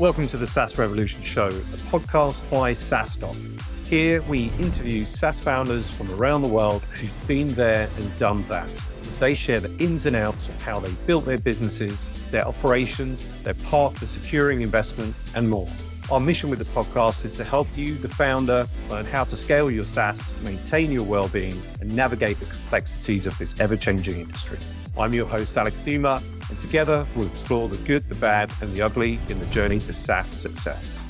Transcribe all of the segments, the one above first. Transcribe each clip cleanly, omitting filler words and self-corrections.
Welcome to the SaaS Revolution Show, a podcast by SaaStock. Here we interview SaaS founders from around the world who've been there and done that, as they share the ins and outs of how they built their businesses, their operations, their path to securing investment, and more. Our mission with the podcast is to help you, the founder, learn how to scale your SaaS, maintain your well-being, and navigate the complexities of this ever-changing industry. I'm your host, Alex Theuma, and together we'll explore the good, the bad, and the ugly in the journey to SaaS success.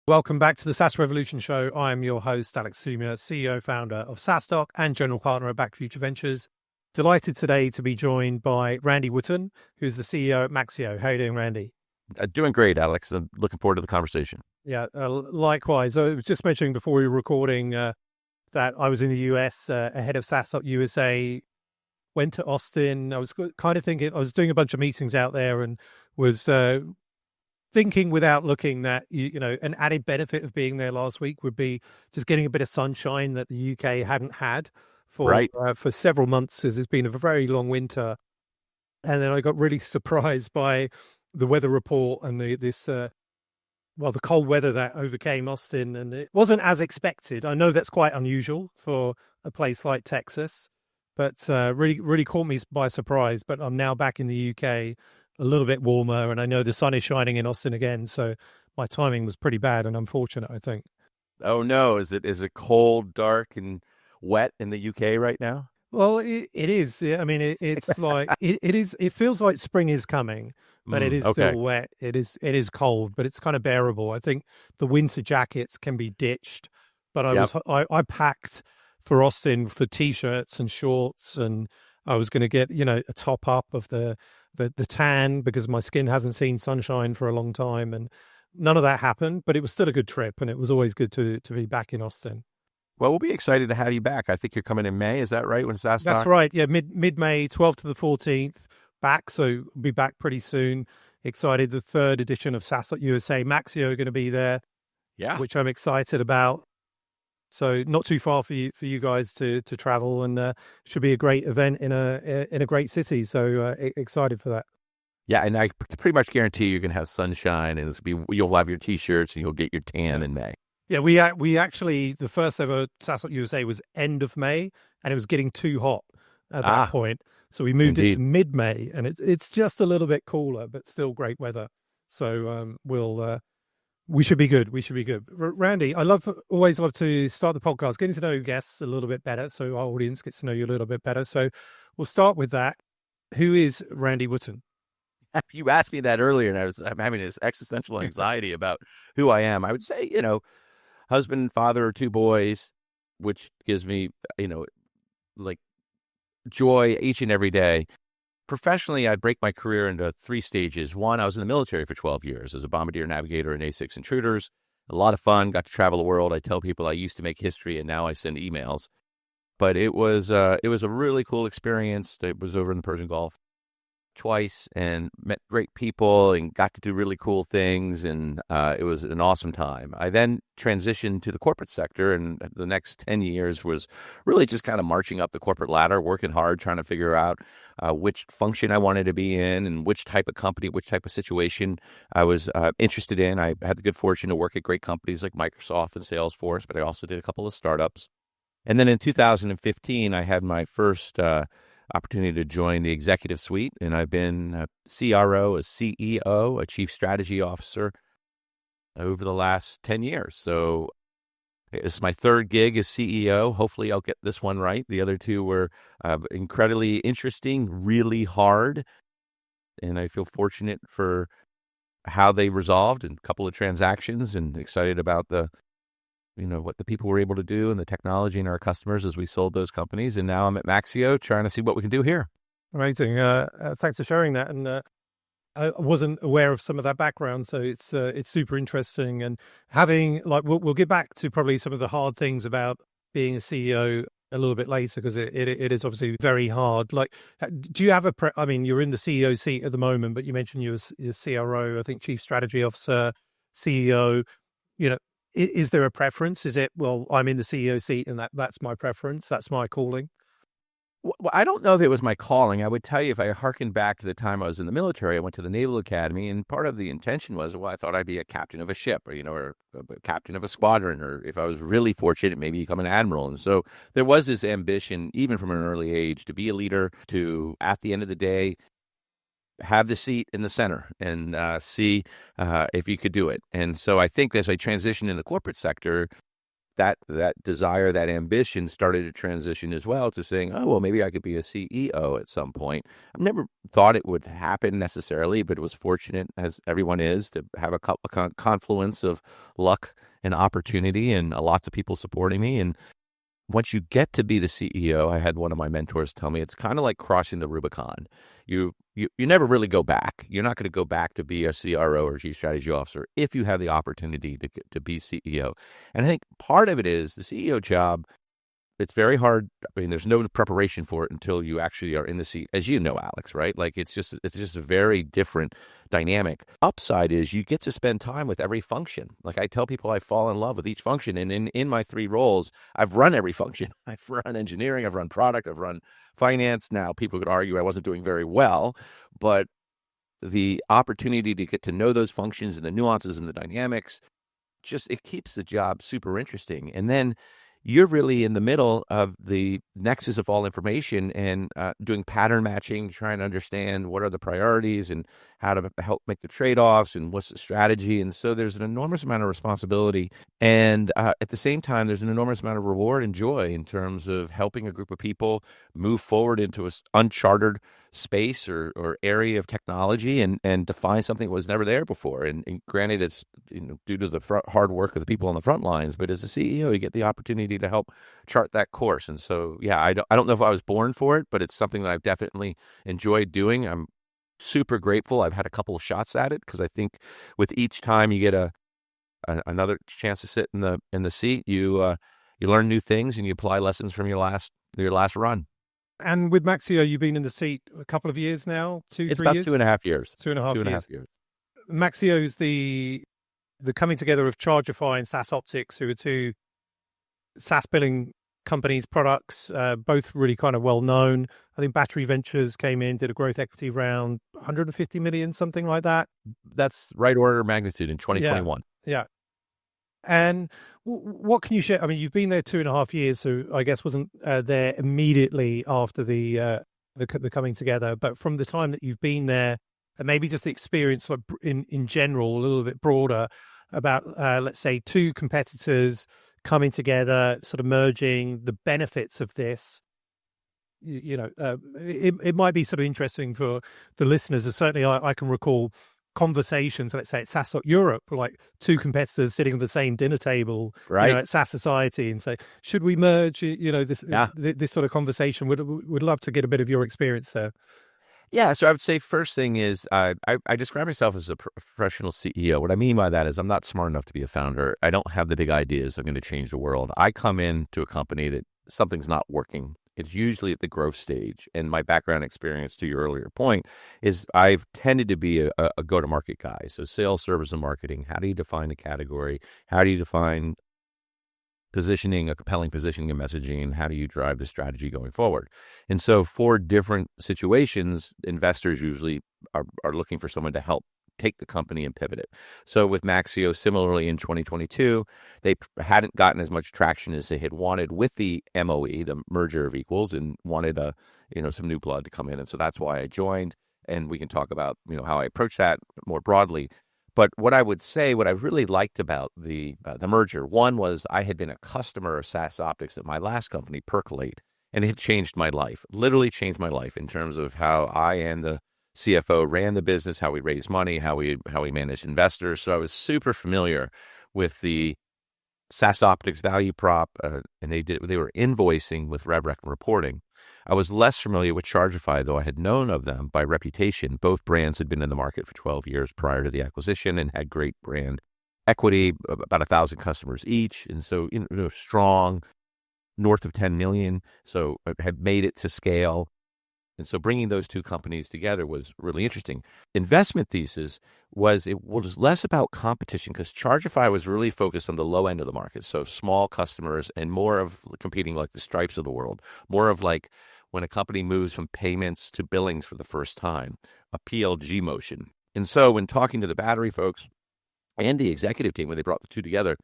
Welcome back to the SaaS Revolution Show. I am your host, Alex Theuma, CEO, founder of SaaStock and general partner at Back Future Ventures. Delighted today to be joined by Randy Wootton, who's the CEO at Maxio. How are you doing, Randy? Doing great, Alex. I'm looking forward to the conversation. Yeah, likewise. I was just mentioning before we were recording that I was in the US ahead of SaaStock USA, went to Austin. I was kind of thinking, I was doing a bunch of meetings out there and was thinking without looking that, you know, an added benefit of being there last week would be just getting a bit of sunshine that the UK hadn't had for several months, as it's been a very long winter. And then I got really surprised by the weather report and the cold weather that overcame Austin, and it wasn't as expected. I know that's quite unusual for a place like Texas, but really caught me by surprise. But I'm now back in the UK, a little bit warmer, and I know the sun is shining in Austin again. So my timing was pretty bad and unfortunate, I think. Oh no, is it cold, dark, and wet in the UK right now? Well, it is. Yeah, I mean, it's like it is. It feels like spring is coming, but it is still wet. It is cold, but it's kind of bearable. I think the winter jackets can be ditched, but I packed for Austin for t-shirts and shorts, and I was going to get a top up of the tan because my skin hasn't seen sunshine for a long time, and none of that happened. But it was still a good trip, and it was always good to be back in Austin. Well, we'll be excited to have you back. I think you're coming in May. Is that right? When SaaStock? That's right. Yeah, mid-May, 12th to the 14th, back. So we'll be back pretty soon. Excited. The third edition of SaaStock USA. Maxio are going to be there, which I'm excited about. So not too far for you guys to travel, and should be a great event in a great city. So excited for that. Yeah, and I pretty much guarantee you're going to have sunshine, and you'll have your t-shirts, and you'll get your tan in May. Yeah, we actually, the first ever SaaStock USA was end of May, and it was getting too hot at that point. So we moved it to mid-May, and it's just a little bit cooler, but still great weather. So we should be good. We should be good. Randy, I always love to start the podcast getting to know guests a little bit better, so our audience gets to know you a little bit better. So we'll start with that. Who is Randy Wootton? You asked me that earlier, and I'm having this existential anxiety about who I am. I would say, husband and father of two boys, which gives me, like joy each and every day. Professionally, I break my career into three stages. One, I was in the military for 12 years as a bombardier navigator in A6 intruders. A lot of fun, got to travel the world. I tell people I used to make history and now I send emails. But it was a really cool experience. It was over in the Persian Gulf twice and met great people and got to do really cool things, and it was an awesome time. I then transitioned to the corporate sector, and the next 10 years was really just kind of marching up the corporate ladder, working hard, trying to figure out which function I wanted to be in and which type of company, which type of situation I was interested in. I had the good fortune to work at great companies like Microsoft and Salesforce, but I also did a couple of startups. And then in 2015, I had my first opportunity to join the executive suite, and I've been a CRO, a CEO, a chief strategy officer over the last 10 years. So it's my third gig as CEO. Hopefully I'll get this one right. The other two were incredibly interesting, really hard, and I feel fortunate for how they resolved in a couple of transactions, and excited about what the people were able to do and the technology and our customers as we sold those companies. And now I'm at Maxio trying to see what we can do here. Amazing. Thanks for sharing that. And I wasn't aware of some of that background, so it's super interesting. And having, we'll get back to probably some of the hard things about being a CEO a little bit later, because it is obviously very hard. Like, do you have you're in the CEO seat at the moment, but you mentioned you're CRO, I think Chief Strategy Officer, CEO, Is there a preference? Is it, well, I'm in the CEO seat and that's my preference, that's my calling? Well, I don't know if it was my calling. I would tell you, if I hearken back to the time I was in the military, I went to the Naval Academy, and part of the intention was, well, I thought I'd be a captain of a ship, or a captain of a squadron, or if I was really fortunate, maybe become an admiral. And so there was this ambition, even from an early age, to be a leader, to, at the end of the day, have the seat in the center and see if you could do it. And so I think as I transitioned in the corporate sector, that desire, that ambition started to transition as well to saying, oh, well, maybe I could be a CEO at some point. I've never thought it would happen necessarily, but it was fortunate, as everyone is, to have a confluence of luck and opportunity and lots of people supporting me. And once you get to be the CEO, I had one of my mentors tell me, it's kind of like crossing the Rubicon. You never really go back. You're not going to go back to be a CRO or Chief Strategy Officer if you have the opportunity to be CEO. And I think part of it is the CEO job. It's very hard. I mean, there's no preparation for it until you actually are in the seat, as you know, Alex, right? Like it's just a very different dynamic. Upside is you get to spend time with every function. Like I tell people, I fall in love with each function. And in my 3 roles, I've run every function. I've run engineering, I've run product, I've run finance. Now, people could argue I wasn't doing very well, but the opportunity to get to know those functions and the nuances and the dynamics, it keeps the job super interesting. And then you're really in the middle of the nexus of all information and doing pattern matching, trying to understand what are the priorities and how to help make the trade-offs and what's the strategy. And so there's an enormous amount of responsibility. And at the same time, there's an enormous amount of reward and joy in terms of helping a group of people move forward into an uncharted space or area of technology and define something that was never there before. And granted, it's due to the hard work of the people on the front lines, but as a CEO, you get the opportunity to help chart that course. And so, yeah, I don't know if I was born for it, but it's something that I've definitely enjoyed doing. I'm super grateful. I've had a couple of shots at it because I think with each time you get another chance to sit in the seat, you learn new things and you apply lessons from your last run. And with Maxio, you've been in the seat a couple of years now, It's 3 about years? 2.5 years. 2.5 years. Maxio's the coming together of Chargify and SaaS Optics, who are 2 SaaS billing companies, products, both really kind of well known. I think Battery Ventures came in, did a growth equity round, 150 million, something like that. That's right order of magnitude in 2021. Yeah. And what can you share? I mean, you've been there 2.5 years, so I guess wasn't there immediately after the coming together. But from the time that you've been there, and maybe just the experience in general, a little bit broader about, let's say, 2 competitors coming together, sort of merging, the benefits of this. It might be sort of interesting for the listeners. As certainly, I can recall conversations, let's say at SaaS Europe, like 2 competitors sitting at the same dinner table, right, at SaaS Society, and say, should we merge? This sort of conversation. Would love to get a bit of your experience there. Yeah, so I would say first thing is I describe myself as a professional CEO. What I mean by that is I'm not smart enough to be a founder. I don't have the big ideas. I'm going to change the world. I come into a company that something's not working. It's usually at the growth stage. And my background experience, to your earlier point, is I've tended to be a go-to-market guy. So sales, service, and marketing. How do you define a category? How do you define positioning, a compelling positioning and messaging, and how do you drive the strategy going forward? And so for different situations, investors usually are looking for someone to help take the company and pivot it. So with Maxio, similarly in 2022, they hadn't gotten as much traction as they had wanted with the MOE, the merger of equals, and wanted some new blood to come in. And so that's why I joined. And we can talk about how I approach that more broadly. But what I would say, what I really liked about the merger, one was I had been a customer of SaaS Optics at my last company, Percolate, and it had changed my life, literally changed my life in terms of how I and the CFO ran the business, how we raised money, how we managed investors. So I was super familiar with the SaaS Optics value prop, and they were invoicing with RevRec and reporting. I was less familiar with Chargify, though I had known of them by reputation. Both brands had been in the market for 12 years prior to the acquisition and had great brand equity, about 1,000 customers each, and so strong, north of 10 million. So had made it to scale. And so bringing those 2 companies together was really interesting. Investment thesis was it was less about competition because Chargify was really focused on the low end of the market. So small customers and more of competing like the Stripes of the world, more of like when a company moves from payments to billings for the first time, a PLG motion. And so when talking to the battery folks and the executive team, when they brought the two together,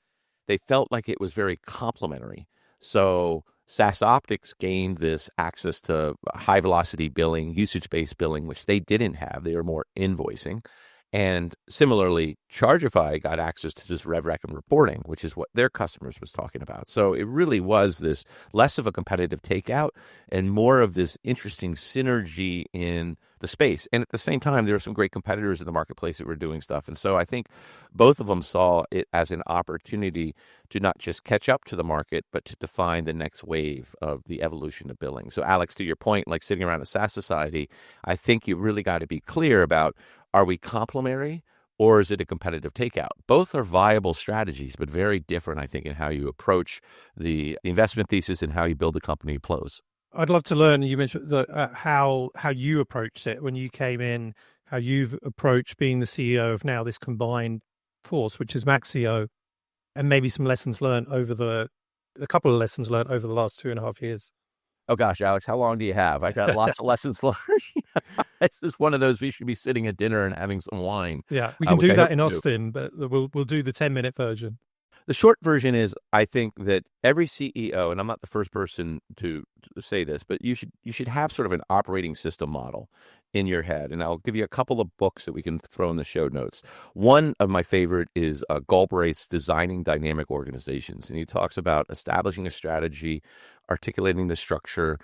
they felt like it was very complementary. So SaaSoptics gained this access to high velocity billing, usage-based billing, which they didn't have. They were more invoicing. And similarly, Chargeify got access to this RevRec and reporting, which is what their customers was talking about. So it really was this less of a competitive takeout and more of this interesting synergy in the space. And at the same time, there were some great competitors in the marketplace that were doing stuff. And so I think both of them saw it as an opportunity to not just catch up to the market, but to define the next wave of the evolution of billing. So Alex, to your point, like sitting around a SaaS society, I think you really got to be clear about, are we complementary or is it a competitive takeout? Both are viable strategies, but very different, I think, in how you approach the investment thesis and how you build a company close. I'd love to learn, you mentioned how you approached it when you came in, how you've approached being the CEO of now this combined force, which is Maxio, and maybe some lessons learned over a couple of lessons learned over the last 2.5 years. Oh gosh, Alex, how long do you have? I got lots of lessons learned. This is one of those, we should be sitting at dinner and having some wine. Yeah, we can do that in Austin, but we'll do the 10-minute version. The short version is, I think that every CEO, and I'm not the first person to say this, but you should have sort of an operating system model in your head. And I'll give you a couple of books that we can throw in the show notes. One of my favorite is Galbraith's Designing Dynamic Organizations. And he talks about establishing a strategy, articulating the structure,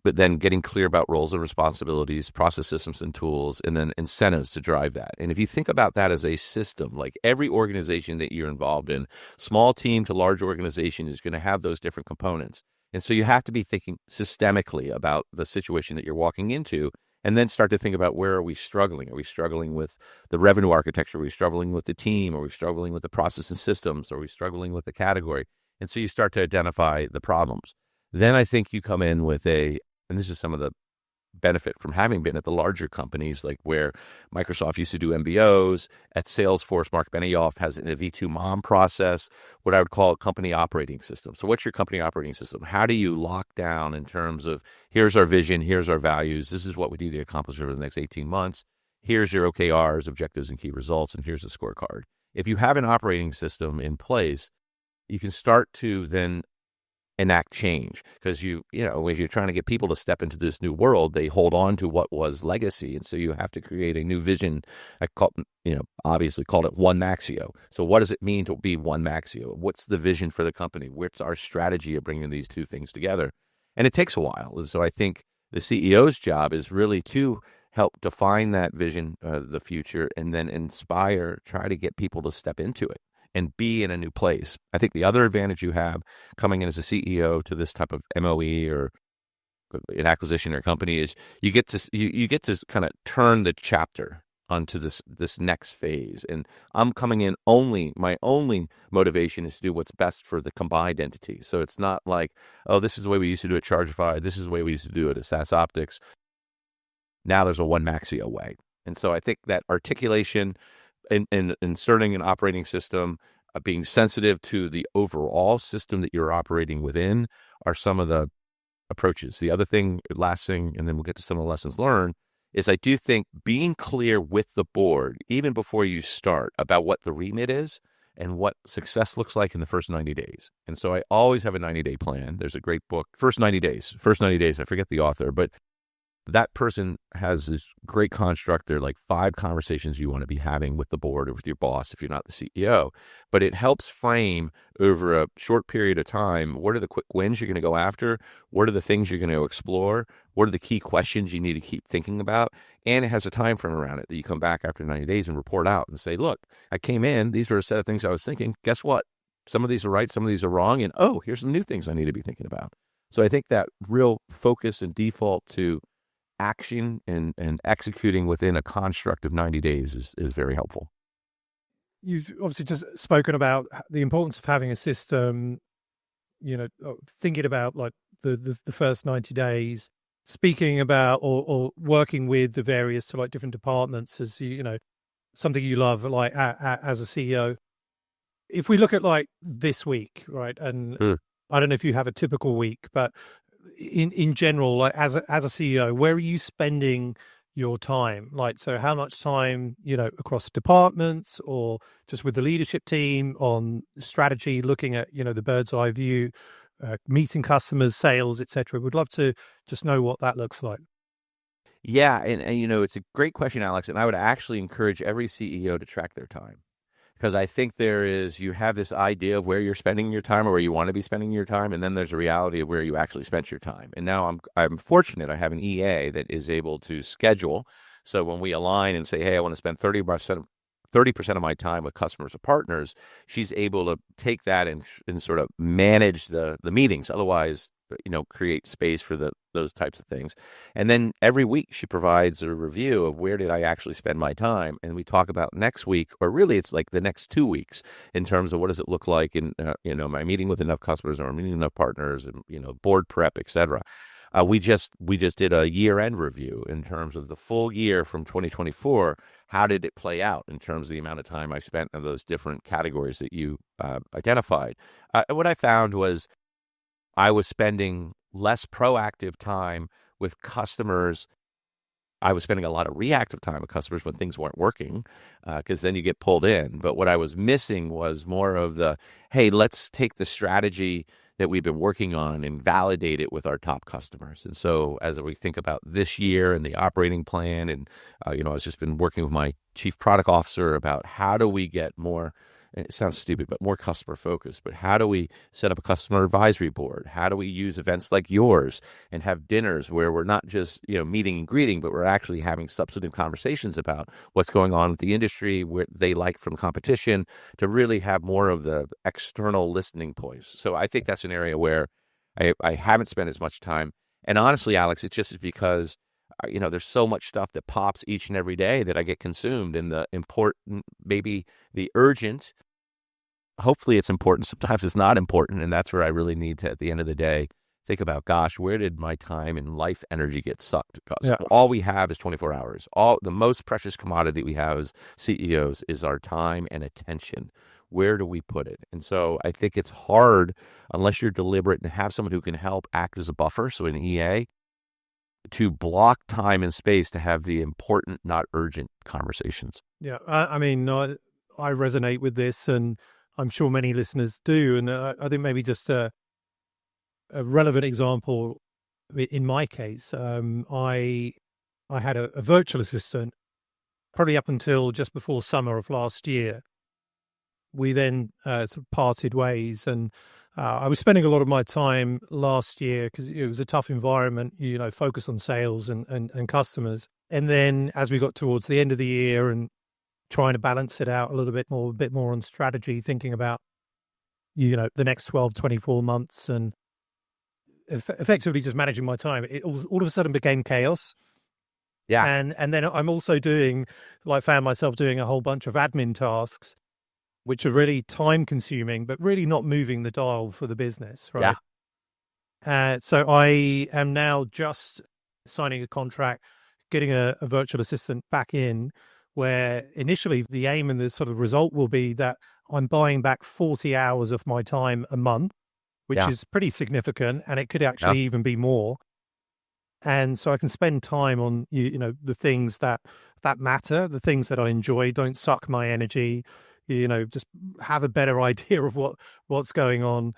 but then getting clear about roles and responsibilities, process systems and tools, and then incentives to drive that. And if you think about that as a system, like every organization that you're involved in, small team to large organization, is going to have those different components. And so you have to be thinking systemically about the situation that you're walking into, and then start to think about, where are we struggling? Are we struggling with the revenue architecture? Are we struggling with the team? Are we struggling with the process and systems? Are we struggling with the category? And so you start to identify the problems. Then I think you come in with and this is some of the benefit from having been at the larger companies, like where Microsoft used to do MBOs. At Salesforce, Mark Benioff has a V2 MOM process, what I would call a company operating system. So what's your company operating system? How do you lock down in terms of, here's our vision, here's our values, this is what we need to accomplish over the next 18 months, here's your OKRs, objectives and key results, and here's the scorecard. If you have an operating system in place, you can start to then enact change, because you know, if you're trying to get people to step into this new world, they hold on to what was legacy, and so you have to create a new vision. Obviously called it One Maxio. So what does it mean to be One Maxio? What's the vision for the company? What's our strategy of bringing these two things together? And it takes a while. And so I think the CEO's job is really to help define that vision of the future, and then inspire, try to get people to step into it and be in a new place. I think the other advantage you have coming in as a CEO to this type of MOE or an acquisition or company is you get to kind of turn the chapter onto this next phase. And I'm coming in my only motivation is to do what's best for the combined entity. So it's not like, oh, this is the way we used to do it at Chargeify, this is the way we used to do it at SaaSoptics. Now there's a One Maxio way. And so I think that articulation in inserting an operating system, being sensitive to the overall system that you're operating within, are some of the approaches. The other thing, last thing, and then we'll get to some of the lessons learned, is I do think being clear with the board, even before you start, about what the remit is and what success looks like in the first 90 days. And so I always have a 90-day plan. There's a great book, First 90 Days, I forget the author, but that person has this great construct. They're like 5 conversations you want to be having with the board or with your boss if you're not the CEO. But it helps frame over a short period of time, what are the quick wins you're going to go after? What are the things you're going to explore? What are the key questions you need to keep thinking about? And it has a time frame around it that you come back after 90 days and report out and say, look, I came in, these were a set of things I was thinking. Guess what? Some of these are right, some of these are wrong. And here's some new things I need to be thinking about. So I think that real focus and default to action and executing within a construct of 90 days is very helpful. You've obviously just spoken about the importance of having a system, thinking about like the first 90 days, speaking about or working with the various like different departments as something you love, like as a CEO. If we look at like this week, right? And I don't know if you have a typical week, but in general, like as a CEO, where are you spending your time? Like, so how much time, across departments or just with the leadership team on strategy, looking at, the bird's eye view, meeting customers, sales, etc. Would love to just know what that looks like. Yeah, and it's a great question, Alex, and I would actually encourage every CEO to track their time. Because I think you have this idea of where you're spending your time or where you want to be spending your time, and then there's a reality of where you actually spent your time. And now I'm fortunate I have an EA that is able to schedule. So when we align and say, hey, I want to spend 30% of my time with customers or partners, she's able to take that and sort of manage the meetings. Otherwise, create space for those types of things. And then every week she provides a review of where did I actually spend my time. And we talk about next week, or really it's like the next 2 weeks in terms of what does it look like in, am I meeting with enough customers or am I meeting enough partners and, board prep, et cetera. We just did a year-end review in terms of the full year from 2024. How did it play out in terms of the amount of time I spent on those different categories that you identified? And what I found was I was spending less proactive time with customers. I was spending a lot of reactive time with customers when things weren't working, because then you get pulled in. But what I was missing was more of the, hey, let's take the strategy that we've been working on and validate it with our top customers. And so as we think about this year and the operating plan, and, I've just been working with my chief product officer about how do we get more, and it sounds stupid, but more customer focused. But how do we set up a customer advisory board? How do we use events like yours and have dinners where we're not just, meeting and greeting, but we're actually having substantive conversations about what's going on with the industry, what they like from competition, to really have more of the external listening points. So I think that's an area where I haven't spent as much time. And honestly, Alex, it's just because there's so much stuff that pops each and every day that I get consumed in the important, maybe the urgent. Hopefully it's important. Sometimes it's not important. And that's where I really need to, at the end of the day, think about, gosh, where did my time and life energy get sucked? Because all we have is 24 hours. The most precious commodity we have as CEOs is our time and attention. Where do we put it? And so I think it's hard unless you're deliberate and have someone who can help act as a buffer. So an EA, to block time and space to have the important, not urgent conversations. Yeah, I resonate with this, and I'm sure many listeners do. And I think maybe just a relevant example in my case, I had a virtual assistant probably up until just before summer of last year. We then sort of parted ways, and I was spending a lot of my time last year because it was a tough environment, focus on sales and customers. And then as we got towards the end of the year and trying to balance it out a bit more on strategy, thinking about, the next 12, 24 months and effectively just managing my time, it all of a sudden became chaos. Yeah. And then I'm also found myself doing a whole bunch of admin tasks, which are really time consuming, but really not moving the dial for the business, right? Yeah. So I am now just signing a contract, getting a virtual assistant back in, where initially the aim and the sort of result will be that I'm buying back 40 hours of my time a month, which is pretty significant, and it could actually even be more. And so I can spend time on, the things that matter, the things that I enjoy, don't suck my energy, just have a better idea of what's going on.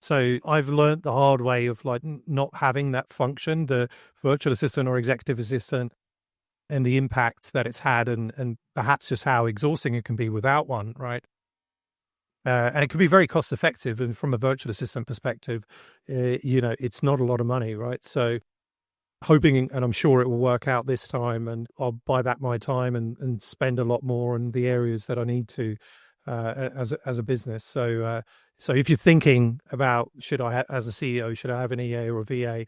So I've learned the hard way of not having that function, the virtual assistant or executive assistant, and the impact that it's had, and perhaps just how exhausting it can be without one, right? And it can be very cost effective. And from a virtual assistant perspective, it's not a lot of money, right? So hoping, and I'm sure it will work out this time, and I'll buy back my time and spend a lot more in the areas that I need to as a business. So if you're thinking about, as a CEO, should I have an EA or a VA?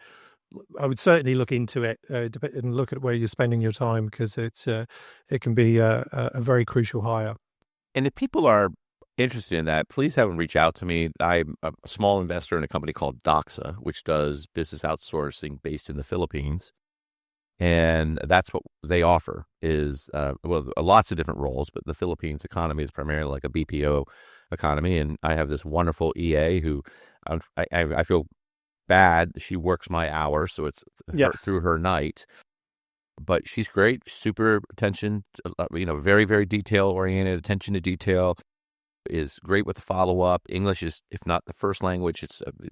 I would certainly look into it and look at where you're spending your time, because it can be a very crucial hire. And if people are interested in that, please have them reach out to me. I'm a small investor in a company called Doxa, which does business outsourcing based in the Philippines. And that's what they offer is, lots of different roles, but the Philippines economy is primarily like a BPO economy. And I have this wonderful EA who I feel bad. She works my hours, so it's through her night. But she's great, super attention, very, very detail-oriented, attention to detail, is great with the follow-up. English is, if not the first language,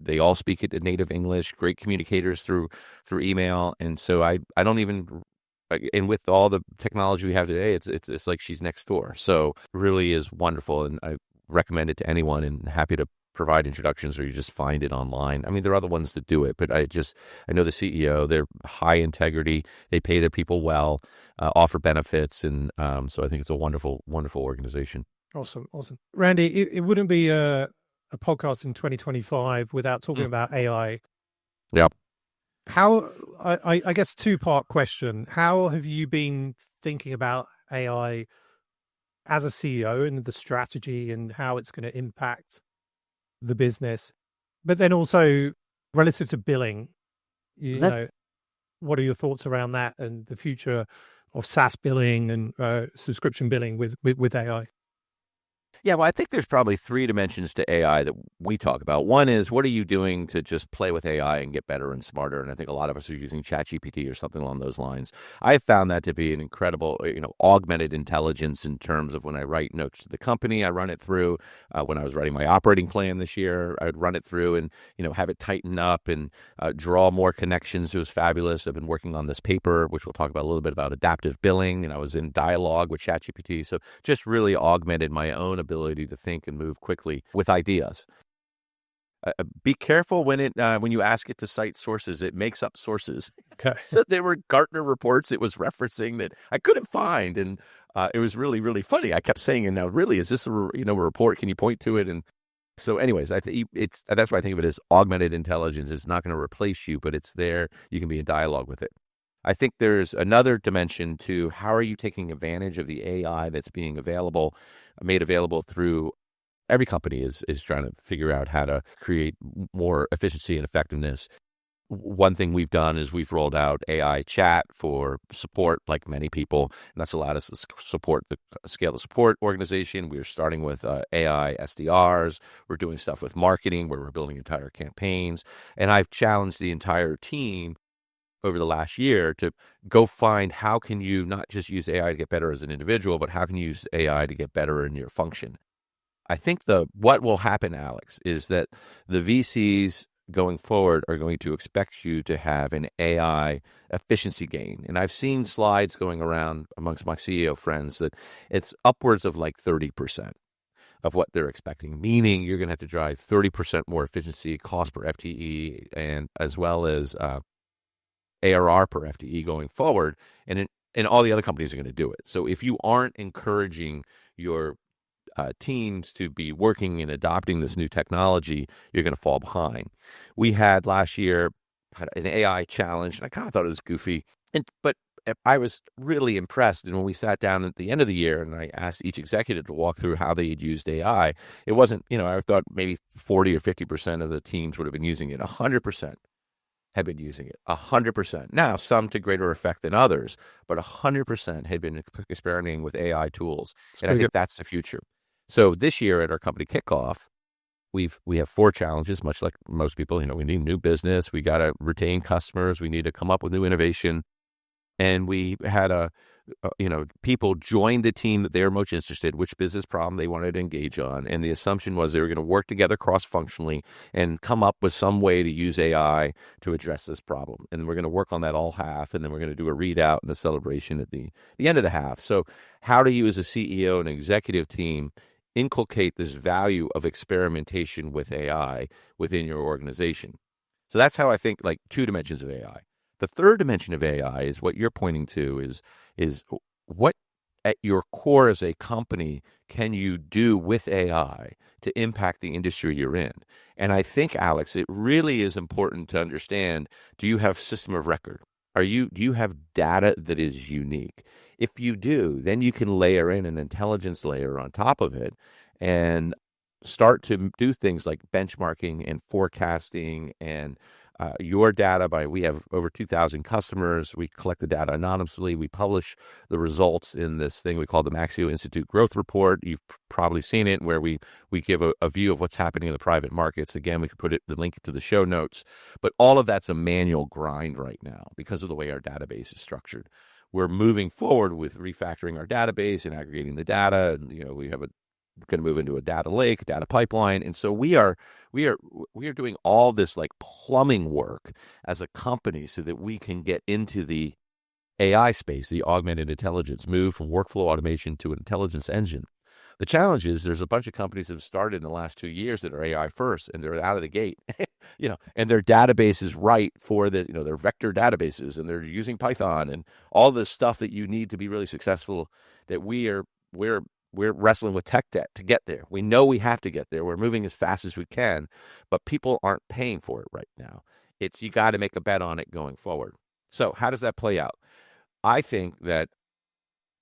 they all speak it in native English, great communicators through email. And so I don't even, and with all the technology we have today, it's like she's next door. So really is wonderful, and I recommend it to anyone, and happy to provide introductions, or you just find it online. I mean, there are other ones that do it, but I know the CEO, they're high integrity, they pay their people well, offer benefits. And so I think it's a wonderful, wonderful organization. Awesome. Randy, it wouldn't be a podcast in 2025 without talking about AI. Yeah. How, I guess, two-part question. How have you been thinking about AI as a CEO and the strategy and how it's going to impact the business? But then also relative to billing, you know, what are your thoughts around that and the future of SaaS billing and subscription billing with AI? Yeah, well, I think there's probably three dimensions to AI that we talk about. One is, what are you doing to just play with AI and get better and smarter? And I think a lot of us are using ChatGPT or something along those lines. I've found that to be an incredible, augmented intelligence in terms of when I write notes to the company, I run it through. When I was writing my operating plan this year, I would run it through and, have it tighten up and draw more connections. It was fabulous. I've been working on this paper, which we'll talk about a little bit about adaptive billing. And I was in dialogue with ChatGPT. So just really augmented my own ability to think and move quickly with ideas. Be careful when you ask it to cite sources. It makes up sources. Okay. So there were Gartner reports it was referencing that I couldn't find, and it was really, really funny. I kept saying, "And now, really, is this a report? Can you point to it?" And so, anyways, I think that's why I think of it as augmented intelligence. It's not going to replace you, but it's there. You can be in dialogue with it. I think there's another dimension to how are you taking advantage of the AI that's being made available through every company is trying to figure out how to create more efficiency and effectiveness. One thing we've done is we've rolled out AI chat for support, like many people, and that's allowed us to scale the support organization. We're starting with AI SDRs. We're doing stuff with marketing where we're building entire campaigns. And I've challenged the entire team over the last year to go find how can you not just use AI to get better as an individual, but how can you use AI to get better in your function. I think what will happen, Alex, is that the VCs going forward are going to expect you to have an AI efficiency gain. And I've seen slides going around amongst my CEO friends that it's upwards of like 30% of what they're expecting, meaning you're going to have to drive 30% more efficiency, cost per FTE, and as well as ARR per FTE going forward, and all the other companies are going to do it. So if you aren't encouraging your teams to be working and adopting this new technology, you're going to fall behind. We had last year an AI challenge, and I kind of thought it was goofy, but I was really impressed. And when we sat down at the end of the year and I asked each executive to walk through how they had used AI, it wasn't, I thought maybe 40 or 50% of the teams would have been using it. 100% had been using it, 100%. Now, some to greater effect than others, but 100% had been experimenting with AI tools. And I think that's the future. So this year at our company kickoff, we have 4 challenges, much like most people. We need new business. We got to retain customers. We need to come up with new innovation. And we had people joined the team that they were most interested, which business problem they wanted to engage on. And the assumption was they were going to work together cross-functionally and come up with some way to use AI to address this problem. And we're going to work on that all half. And then we're going to do a readout and a celebration at the end of the half. So how do you as a CEO and executive team inculcate this value of experimentation with AI within your organization? So that's how I think, like, 2 dimensions of AI. The third dimension of AI is what you're pointing to is what at your core as a company can you do with AI to impact the industry you're in? And I think, Alex, it really is important to understand, do you have system of record? Do you have data that is unique? If you do, then you can layer in an intelligence layer on top of it and start to do things like benchmarking and forecasting and your data we have over 2,000 customers. We collect the data anonymously. We publish the results in this thing we call the Maxio Institute Growth Report. You've probably seen it, where we give a view of what's happening in the private markets. Again, we could put the link to the show notes. But all of that's a manual grind right now because of the way our database is structured. We're moving forward with refactoring our database and aggregating the data. And, we have going to move into a data lake, data pipeline. And so we are doing all this like plumbing work as a company so that we can get into the AI space, the augmented intelligence, move from workflow automation to an intelligence engine. The challenge is there's a bunch of companies that have started in the last 2 years that are AI first, and they're out of the gate, and their database is right for their vector databases, and they're using Python and all this stuff that you need to be really successful, that we're wrestling with tech debt to get there. We know we have to get there. We're moving as fast as we can, but people aren't paying for it right now. You got to make a bet on it going forward. So how does that play out? I think that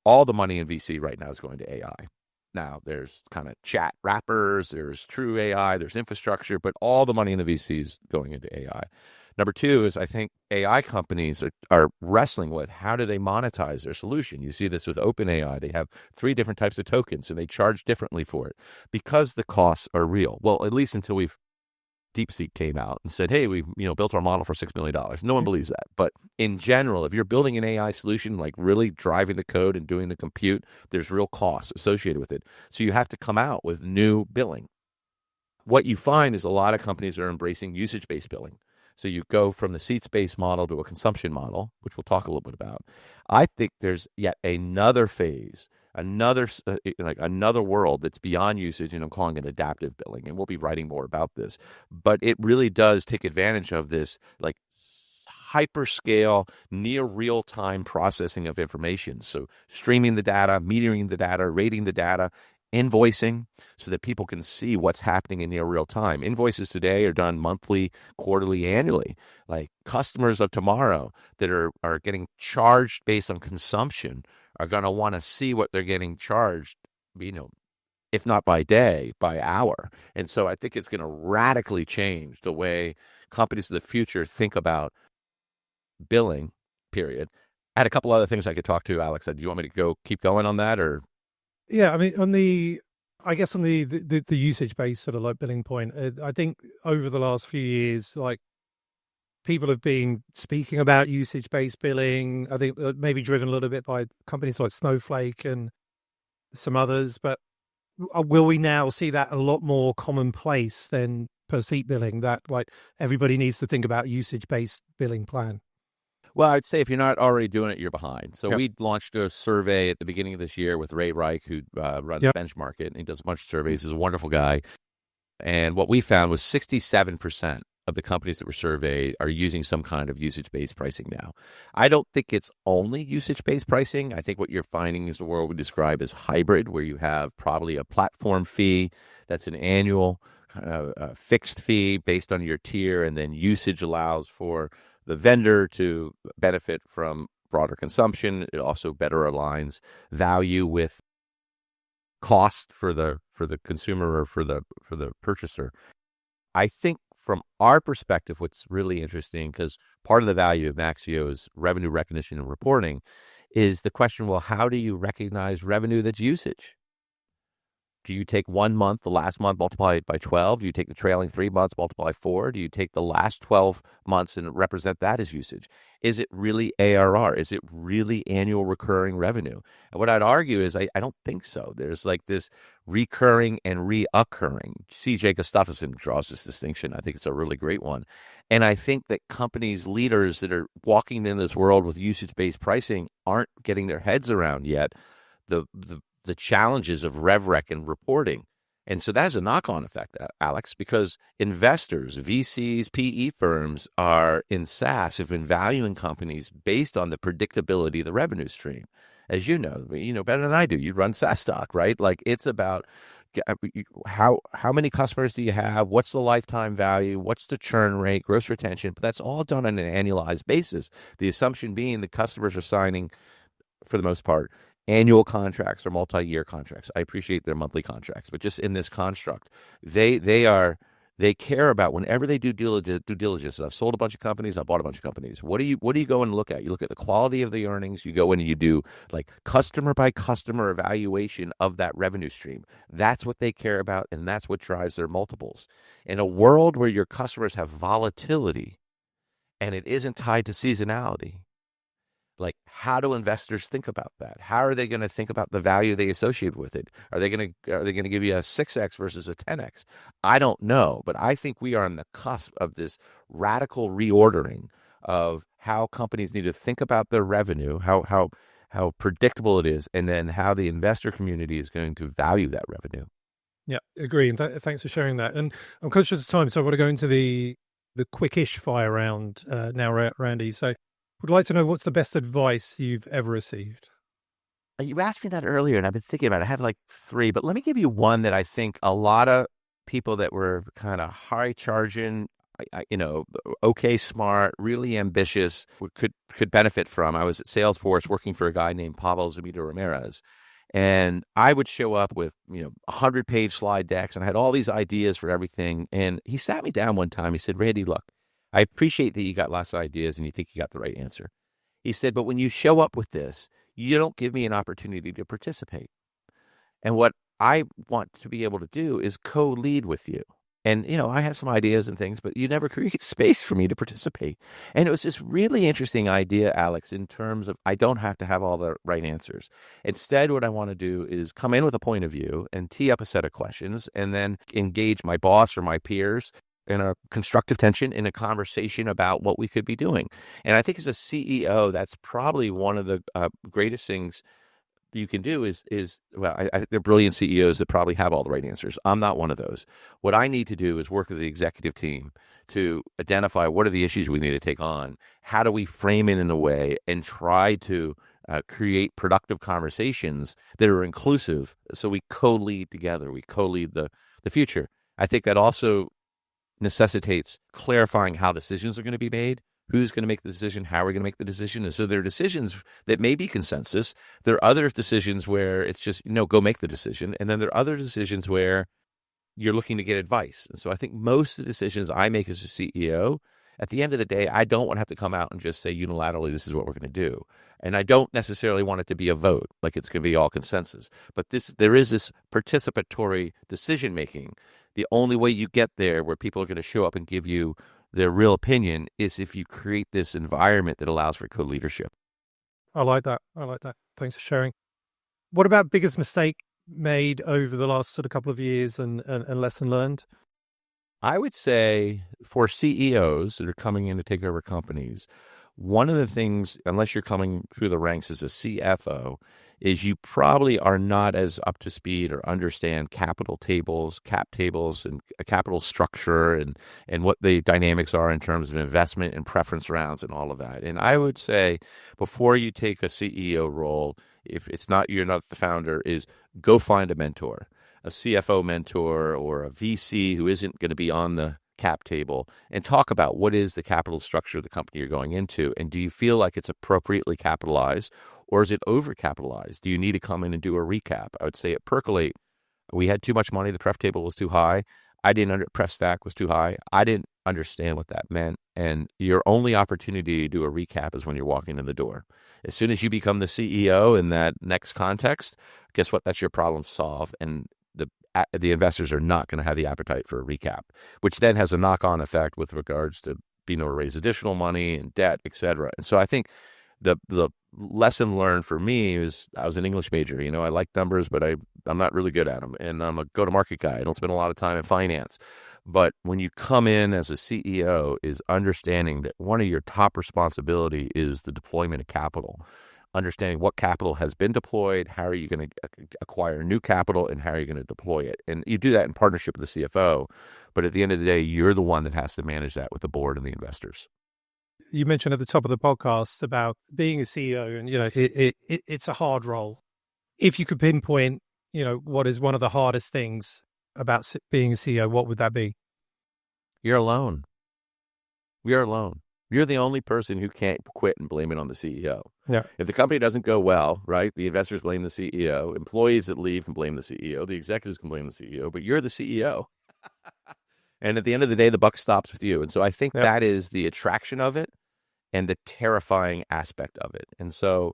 all the money in VC right now is going to AI. Now, there's kind of chat wrappers, there's true AI, there's infrastructure, but all the money in the VC is going into AI. Number two is I think AI companies are wrestling with how do they monetize their solution. You see this with OpenAI. They have 3 different types of tokens, and they charge differently for it because the costs are real. Well, at least until DeepSeek came out and said, hey, we built our model for $6 million. No one believes that. But in general, if you're building an AI solution, like really driving the code and doing the compute, there's real costs associated with it. So you have to come out with new billing. What you find is a lot of companies are embracing usage-based billing. So you go from the seats-based model to a consumption model, which we'll talk a little bit about. I think there's yet another phase, another world that's beyond usage, and I'm calling it adaptive billing. And we'll be writing more about this. But it really does take advantage of this like hyperscale, near real-time processing of information. So streaming the data, metering the data, rating the data, invoicing, so that people can see what's happening in near real time. Invoices today are done monthly, quarterly, annually. Like customers of tomorrow that are getting charged based on consumption are going to want to see what they're getting charged, if not by day, by hour. And so I think it's going to radically change the way companies of the future think about billing, period. I had a couple other things I could talk to, Alex. Do you want me to keep going on that, or? Yeah, I mean, on the usage-based sort of like billing point, I think over the last few years, like people have been speaking about usage-based billing. I think maybe driven a little bit by companies like Snowflake and some others. But will we now see that a lot more commonplace than per seat billing? That like everybody needs to think about usage-based billing plan. Well, I'd say if you're not already doing it, you're behind. So we launched a survey at the beginning of this year with Ray Reich, who runs Benchmark, and he does a bunch of surveys. He's a wonderful guy. And what we found was 67% of the companies that were surveyed are using some kind of usage-based pricing now. I don't think it's only usage-based pricing. I think what you're finding is the world we describe as hybrid, where you have probably a platform fee that's an annual fixed fee based on your tier, and then usage allows for the vendor to benefit from broader consumption. It also better aligns value with cost for the consumer or for the purchaser. I think from our perspective, what's really interesting, because part of the value of Maxio's revenue recognition and reporting is the question, well, how do you recognize revenue that's usage? Do you take 1 month, the last month, multiply it by 12? Do you take the trailing 3 months, multiply 4? Do you take the last 12 months and represent that as usage? Is it really ARR? Is it really annual recurring revenue? And what I'd argue is I don't think so. There's like this recurring and reoccurring. C.J. Gustafsson draws this distinction. I think it's a really great one. And I think that companies, leaders that are walking in this world with usage-based pricing aren't getting their heads around yet the challenges of RevRec and reporting. And so that has a knock-on effect, Alex, because investors, VCs, PE firms are in SaaS have been valuing companies based on the predictability of the revenue stream. As you know better than I do. You run SaaStock, right? Like it's about how many customers do you have? What's the lifetime value? What's the churn rate, gross retention? But that's all done on an annualized basis. The assumption being the customers are signing, for the most part, annual contracts or multi-year contracts. I appreciate their monthly contracts, but just in this construct, they are They care about whenever they do due diligence. I've sold a bunch of companies. I bought a bunch of companies. What do you go and look at? You look at the quality of the earnings. You go in and you do like customer by customer evaluation of that revenue stream. That's what they care about, and that's what drives their multiples. In a world where your customers have volatility and it isn't tied to seasonality, like, how do investors think about that? How are they going to think about the value they associate with it? Are they going to give you a 6x versus a 10x? I don't know, but I think we are on the cusp of this radical reordering of how companies need to think about their revenue, how predictable it is, and then how the investor community is going to value that revenue. Yeah, agree. And thanks for sharing that. And I'm conscious of time, so I want to go into the quickish fire round now, Randy. So would like to know, what's the best advice you've ever received? You asked me that earlier, and I've been thinking about it. I have like 3, but let me give you one that I think a lot of people that were kind of high charging, okay, smart, really ambitious, could benefit from. I was at Salesforce working for a guy named Pablo Zamito Ramirez, and I would show up with 100-page slide decks, and I had all these ideas for everything. And he sat me down one time. He said, "Randy, look, I appreciate that you got lots of ideas and you think you got the right answer." He said, "But when you show up with this, you don't give me an opportunity to participate. And what I want to be able to do is co-lead with you. And, I have some ideas and things, but you never create space for me to participate." And it was this really interesting idea, Alex, in terms of I don't have to have all the right answers. Instead, what I want to do is come in with a point of view and tee up a set of questions and then engage my boss or my peers in a constructive tension in a conversation about what we could be doing. And I think as a CEO, that's probably one of the greatest things you can do is they're brilliant CEOs that probably have all the right answers. I'm not one of those. What I need to do is work with the executive team to identify what are the issues we need to take on. How do we frame it in a way and try to create productive conversations that are inclusive so we co-lead together. We co-lead the future. I think that also necessitates clarifying how decisions are going to be made, who's going to make the decision, how we're going to make the decision. And so there are decisions that may be consensus. There are other decisions where it's just, go make the decision. And then there are other decisions where you're looking to get advice. And so I think most of the decisions I make as a CEO, at the end of the day, I don't want to have to come out and just say unilaterally, this is what we're going to do. And I don't necessarily want it to be a vote, like it's going to be all consensus. But there is this participatory decision-making. The only way you get there where people are going to show up and give you their real opinion is if you create this environment that allows for co-leadership. I like that. Thanks for sharing. What about biggest mistake made over the last sort of couple of years and lesson learned? I would say for CEOs that are coming in to take over companies, one of the things, unless you're coming through the ranks as a CFO, is you probably are not as up to speed or understand capital tables, cap tables, and capital structure and what the dynamics are in terms of investment and preference rounds and all of that. And I would say before you take a CEO role, if you're not the founder, is go find a mentor, a CFO mentor or a VC who isn't going to be on the cap table, and talk about what is the capital structure of the company you're going into, and do you feel like it's appropriately capitalized or is it overcapitalized? Do you need to come in and do a recap? I would say at Percolate, we had too much money. The pref table was too high. Pref stack was too high. I didn't understand what that meant. And your only opportunity to do a recap is when you're walking in the door. As soon as you become the CEO in that next context, guess what? That's your problem solved. And the investors are not going to have the appetite for a recap, which then has a knock-on effect with regards to being able to raise additional money and debt, et cetera. And so I think the lesson learned for me is I was an English major. I like numbers, but I'm not really good at them. And I'm a go-to-market guy. I don't spend a lot of time in finance. But when you come in as a CEO is understanding that one of your top responsibility is the deployment of capital. Understanding what capital has been deployed, how are you going to acquire new capital, and how are you going to deploy it. And you do that in partnership with the CFO. But at the end of the day, you're the one that has to manage that with the board and the investors. You mentioned at the top of the podcast about being a CEO, and it's a hard role. If you could pinpoint, what is one of the hardest things about being a CEO, what would that be? You're alone. We are alone. You're the only person who can't quit and blame it on the CEO. Yeah. If the company doesn't go well, right, the investors blame the CEO, employees that leave can blame the CEO, the executives can blame the CEO, but you're the CEO. And at the end of the day, the buck stops with you. And so I think Yep. that is the attraction of it and the terrifying aspect of it. And so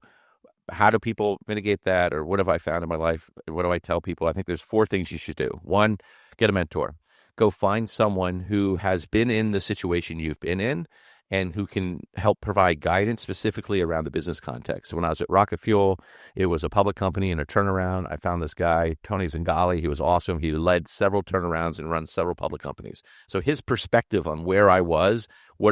how do people mitigate that? Or what have I found in my life? What do I tell people? I think there's 4 things you should do. 1, get a mentor. Go find someone who has been in the situation you've been in and who can help provide guidance specifically around the business context. So when I was at Rocket Fuel, it was a public company and a turnaround. I found this guy, Tony Zingali. He was awesome. He led several turnarounds and run several public companies. So his perspective on where I was,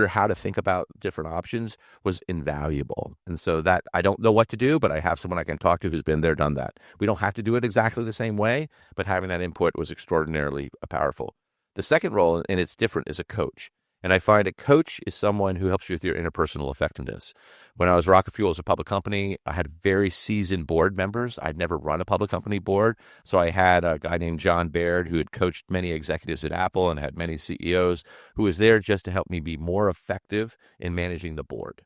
how to think about different options was invaluable. And so that I don't know what to do, but I have someone I can talk to who's been there, done that. We don't have to do it exactly the same way, but having that input was extraordinarily powerful. The second role, and it's different, is a coach. And I find a coach is someone who helps you with your interpersonal effectiveness. When I was Rocket Fuel as a public company, I had very seasoned board members. I'd never run a public company board. So I had a guy named John Baird who had coached many executives at Apple and had many CEOs, who was there just to help me be more effective in managing the board.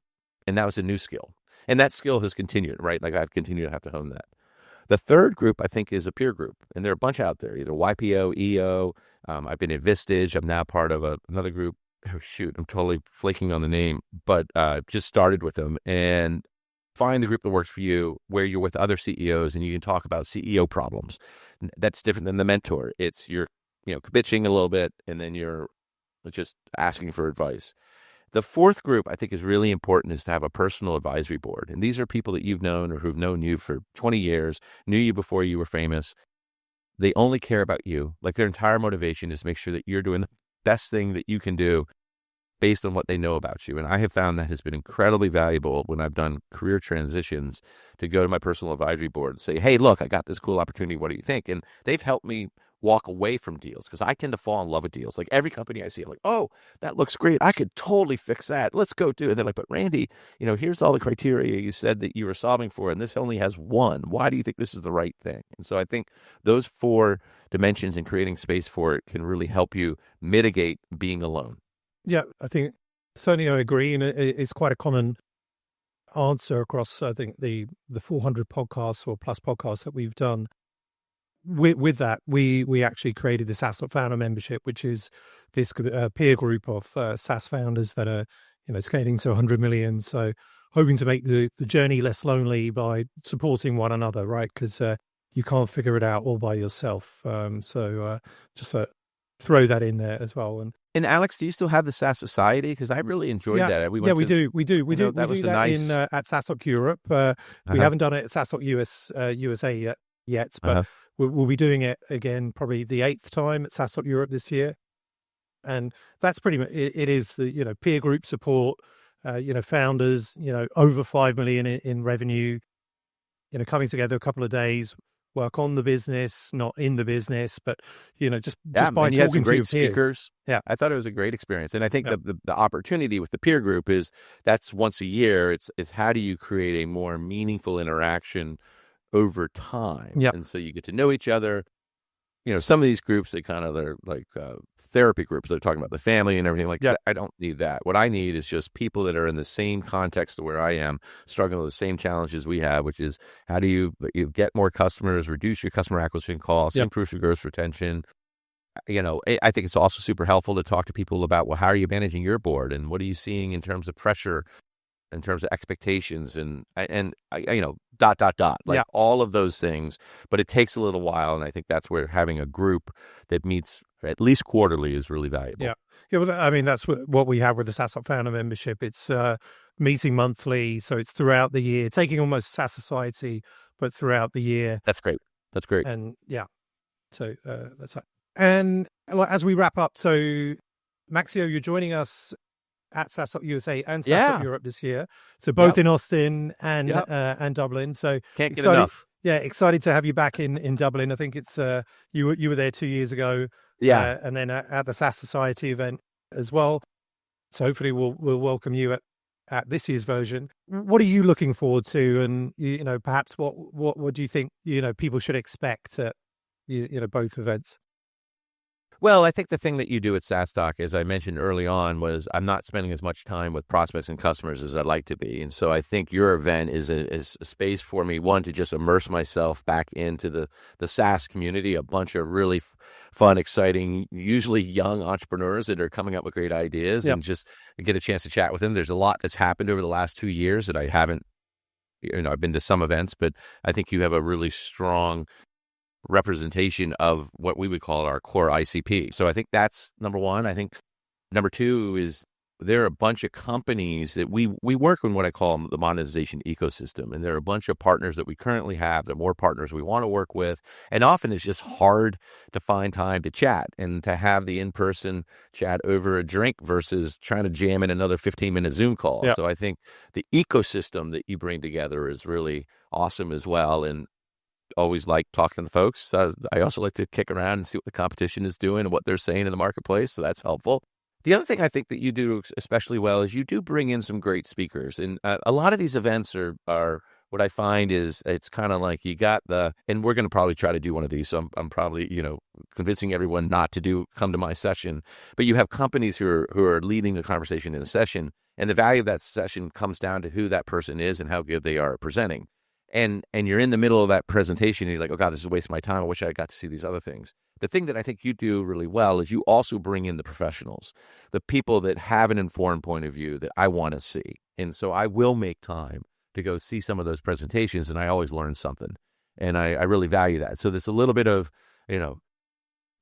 And that was a new skill. And that skill has continued, right? Like I've continued to have to hone that. The third group, I think, is a peer group. And there are a bunch out there, either YPO, EO. I've been at Vistage. I'm now part of another group. Oh, shoot, I'm totally flaking on the name, but just started with them. And find the group that works for you where you're with other CEOs and you can talk about CEO problems. That's different than the mentor. It's you're bitching a little bit and then you're just asking for advice. The fourth group I think is really important is to have a personal advisory board. And these are people that you've known or who've known you for 20 years, knew you before you were famous. They only care about you. Like their entire motivation is to make sure that you're doing the best thing that you can do based on what they know about you. And I have found that has been incredibly valuable when I've done career transitions to go to my personal advisory board and say, hey, look, I got this cool opportunity. What do you think? And they've helped me walk away from deals because I tend to fall in love with deals. Like every company I see, I'm like, oh, that looks great. I could totally fix that. Let's go do it. And they're like, but Randy, here's all the criteria you said that you were solving for, and this only has 1. Why do you think this is the right thing? And so I think those 4 dimensions and creating space for it can really help you mitigate being alone. Yeah, I think certainly I agree. And it's quite a common answer across, I think, the 400 podcasts or plus podcasts that we've done. With that, we actually created the SaaStock Founder Membership, which is this peer group of SaaS founders that are scaling to 100 million. So hoping to make the journey less lonely by supporting one another, right? Because you can't figure it out all by yourself. So just throw that in there as well. And Alex, do you still have the SaaS Society? Because I really enjoyed that. We do. We do that at SaaStock Europe. We haven't done it at SaaStock USA yet, but we'll be doing it again probably the 8th time at SaaStock Europe this year. And that's pretty much it is the peer group support, founders, over 5 million in revenue, coming together a couple of days, work on the business, not in the business, but just by talking to your speakers. Yeah, I thought it was a great experience, and I think the opportunity with the peer group is that's once a year. It's how do you create a more meaningful interaction over time? Yeah, and so you get to know each other. Some of these groups they're like therapy groups. They're talking about the family and everything like that. I don't need that. What I need is just people that are in the same context of where I am, struggling with the same challenges we have, which is how do you get more customers, reduce your customer acquisition costs, improve your gross retention. I think it's also super helpful to talk to people about, well, how are you managing your board and what are you seeing in terms of pressure, in terms of expectations and like all of those things. But it takes a little while. And I think that's where having a group that meets at least quarterly is really valuable. Yeah. Well, I mean, that's what we have with the SaaStock Founder Membership. It's meeting monthly. So it's throughout the year, taking almost SaaS Society, but throughout the year. That's great. And so that's that. And as we wrap up, so Maxio, you're joining us at SaaStock USA and SaaStock Europe this year. So both in Austin and Dublin. So can't get enough. Yeah, excited to have you back in Dublin. I think it's you were there 2 years ago. Yeah, and then at the SaaS Society event as well. So hopefully we'll welcome you at this year's version. What are you looking forward to? And perhaps what do you think people should expect at both events? Well, I think the thing that you do at SaaStock, as I mentioned early on, was I'm not spending as much time with prospects and customers as I'd like to be. And so I think your event is a space for me, one, to just immerse myself back into the SaaS community, a bunch of really fun, exciting, usually young entrepreneurs that are coming up with great ideas, and just get a chance to chat with them. There's a lot that's happened over the last 2 years that I haven't, I've been to some events, but I think you have a really strong representation of what we would call our core ICP. So I think that's number one. I think number two is there are a bunch of companies that we work in what I call the monetization ecosystem. And there are a bunch of partners that we currently have. There are more partners we want to work with. And often it's just hard to find time to chat and to have the in-person chat over a drink versus trying to jam in another 15-minute Zoom call. Yeah. So I think the ecosystem that you bring together is really awesome as well. And always like talking to the folks. I also like to kick around and see what the competition is doing and what they're saying in the marketplace. So that's helpful. The other thing I think that you do especially well is you do bring in some great speakers. And a lot of these events are what I find is it's kind of like you got and we're going to probably try to do one of these. So I'm probably, convincing everyone not to come to my session. But you have companies who are leading the conversation in the session. And the value of that session comes down to who that person is and how good they are at presenting. And you're in the middle of that presentation and you're like, oh God, this is a waste of my time. I wish I got to see these other things. The thing that I think you do really well is you also bring in the professionals, the people that have an informed point of view that I want to see. And so I will make time to go see some of those presentations, and I always learn something. And I really value that. So there's a little bit of,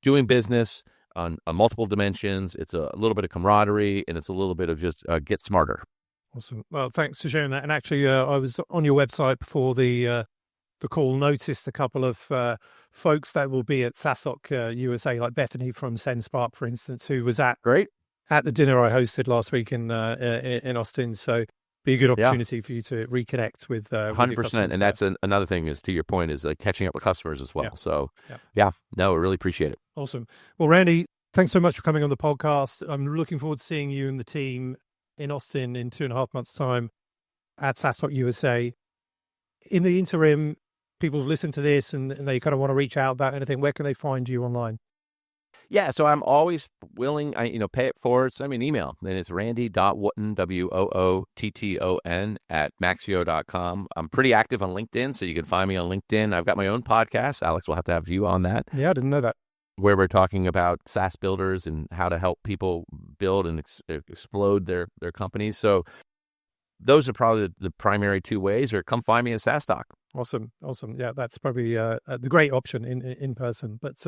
doing business on multiple dimensions. It's a little bit of camaraderie, and it's a little bit of just get smarter. Awesome. Well, thanks for sharing that. And actually, I was on your website before the call, noticed a couple of folks that will be at SaaStock USA, like Bethany from SendSpark, for instance, who was at the dinner I hosted last week in Austin. So be a good opportunity for you to reconnect with 100%. And that's another thing is, to your point, is catching up with customers as well. Yeah. So I really appreciate it. Awesome. Well, Randy, thanks so much for coming on the podcast. I'm looking forward to seeing you and the team in Austin in 2.5 months' time at SaaStock USA. In the interim, people listen to this and they kind of want to reach out about anything. Where can they find you online? Yeah, so I'm always willing, pay it forward. Send me an email. And it's randy.wootton, WOOTTON, at maxio.com. I'm pretty active on LinkedIn, so you can find me on LinkedIn. I've got my own podcast. Alex will have to have you on that. Yeah, I didn't know that. Where we're talking about SaaS builders and how to help people build and explode their companies. So those are probably the primary two ways, or come find me at SaaStock. Awesome. Yeah, that's probably the great option in person. But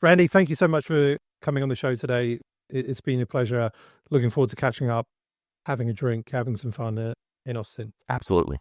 Randy, thank you so much for coming on the show today. It's been a pleasure. Looking forward to catching up, having a drink, having some fun in Austin. Absolutely.